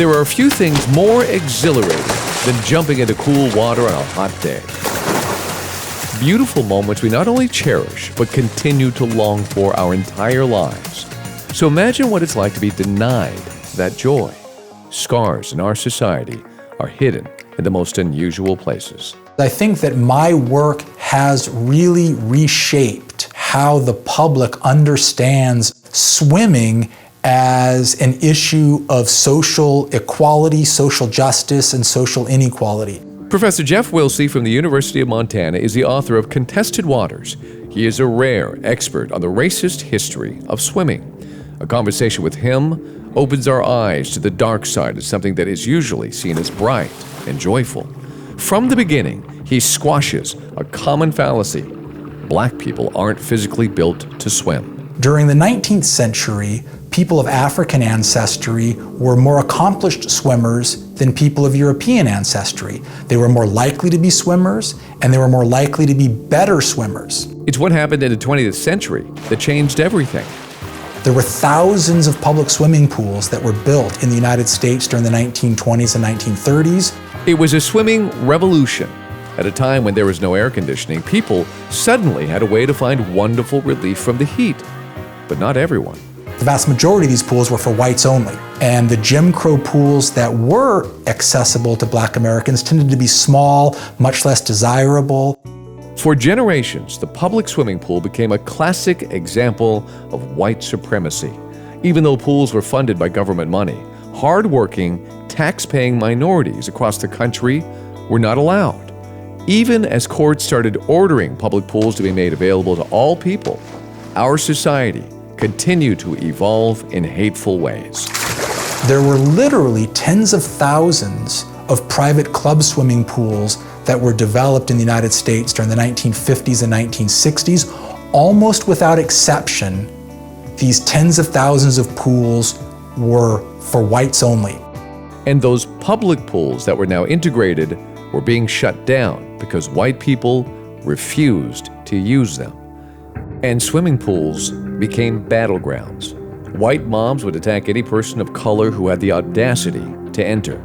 There are a few things more exhilarating than jumping into cool water on a hot day. Beautiful moments we not only cherish, but continue to long for our entire lives. So imagine what it's like to be denied that joy. Scars in our society are hidden in the most unusual places. I think that my work has really reshaped how the public understands swimming as an issue of social equality, social justice, and social inequality. Professor Jeff Wilsey from the University of Montana is the author of Contested Waters. He is a rare expert on the racist history of swimming. A conversation with him opens our eyes to the dark side of something that is usually seen as bright and joyful. From the beginning, he squashes a common fallacy. Black people aren't physically built to swim. During the 19th century, people of African ancestry were more accomplished swimmers than people of European ancestry. They were more likely to be swimmers, and they were more likely to be better swimmers. It's what happened in the 20th century that changed everything. There were thousands of public swimming pools that were built in the United States during the 1920s and 1930s. It was a swimming revolution. At a time when there was no air conditioning, people suddenly had a way to find wonderful relief from the heat. But not everyone. The vast majority of these pools were for whites only. And the Jim Crow pools that were accessible to Black Americans tended to be small, much less desirable. For generations, the public swimming pool became a classic example of white supremacy. Even though pools were funded by government money, hard-working, tax-paying minorities across the country were not allowed. Even as courts started ordering public pools to be made available to all people, our society continued to evolve in hateful ways. There were literally tens of thousands of private club swimming pools that were developed in the United States during the 1950s and 1960s. Almost without exception, these tens of thousands of pools were for whites only. And those public pools that were now integrated were being shut down because white people refused to use them. And swimming pools became battlegrounds. White mobs would attack any person of color who had the audacity to enter.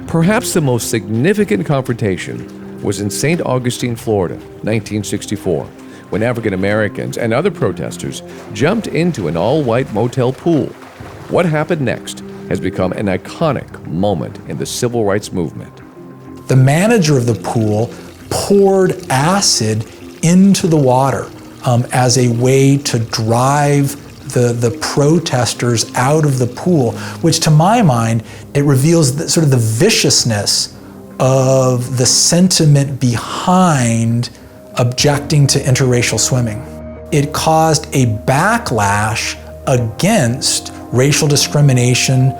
Perhaps the most significant confrontation was in St. Augustine, Florida, 1964, when African Americans and other protesters jumped into an all-white motel pool. What happened next has become an iconic moment in the civil rights movement. The manager of the pool poured acid into the water as a way to drive the protesters out of the pool, which to my mind, it reveals sort of the viciousness of the sentiment behind objecting to interracial swimming. It caused a backlash against racial discrimination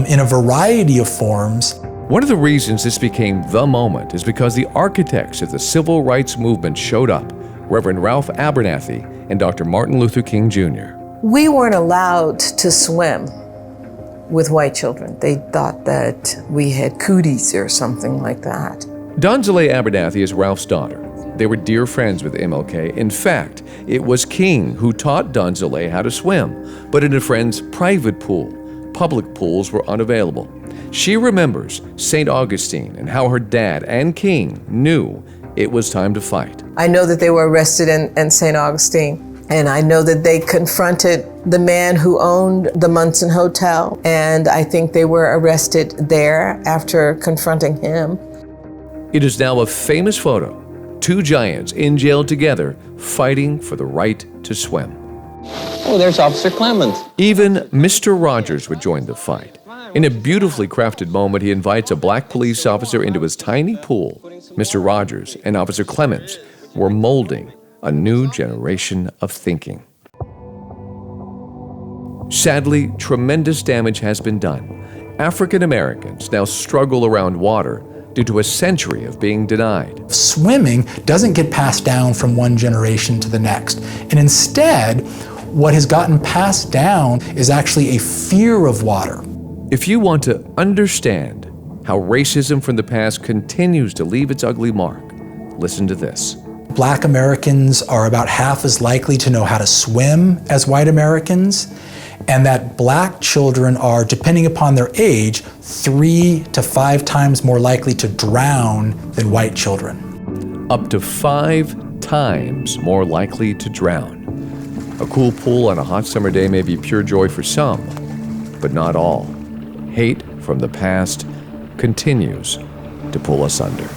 in a variety of forms. One of the reasons this became the moment is because the architects of the civil rights movement showed up, Reverend Ralph Abernathy and Dr. Martin Luther King Jr. We weren't allowed to swim with white children. They thought that we had cooties or something like that. Donzale Abernathy is Ralph's daughter. They were dear friends with MLK. In fact, it was King who taught Donzale how to swim, but in a friend's private pool. Public pools were unavailable. She remembers St. Augustine and how her dad and King knew it was time to fight. I know that they were arrested in St. Augustine. And I know that they confronted the man who owned the Munson Hotel, and I think they were arrested there after confronting him. It is now a famous photo. Two giants in jail together, fighting for the right to swim. Oh, there's Officer Clemens. Even Mr. Rogers would join the fight. In a beautifully crafted moment, he invites a black police officer into his tiny pool. Mr. Rogers and Officer Clemens were molding a new generation of thinking. Sadly, tremendous damage has been done. African Americans now struggle around water due to a century of being denied. Swimming doesn't get passed down from one generation to the next. And instead, what has gotten passed down is actually a fear of water. If you want to understand how racism from the past continues to leave its ugly mark, listen to this. Black Americans are about half as likely to know how to swim as white Americans, and that black children are, depending upon their age, 3 to 5 times more likely to drown than white children. Up to 5 times more likely to drown. A cool pool on a hot summer day may be pure joy for some, but not all. Hate from the past continues to pull us under.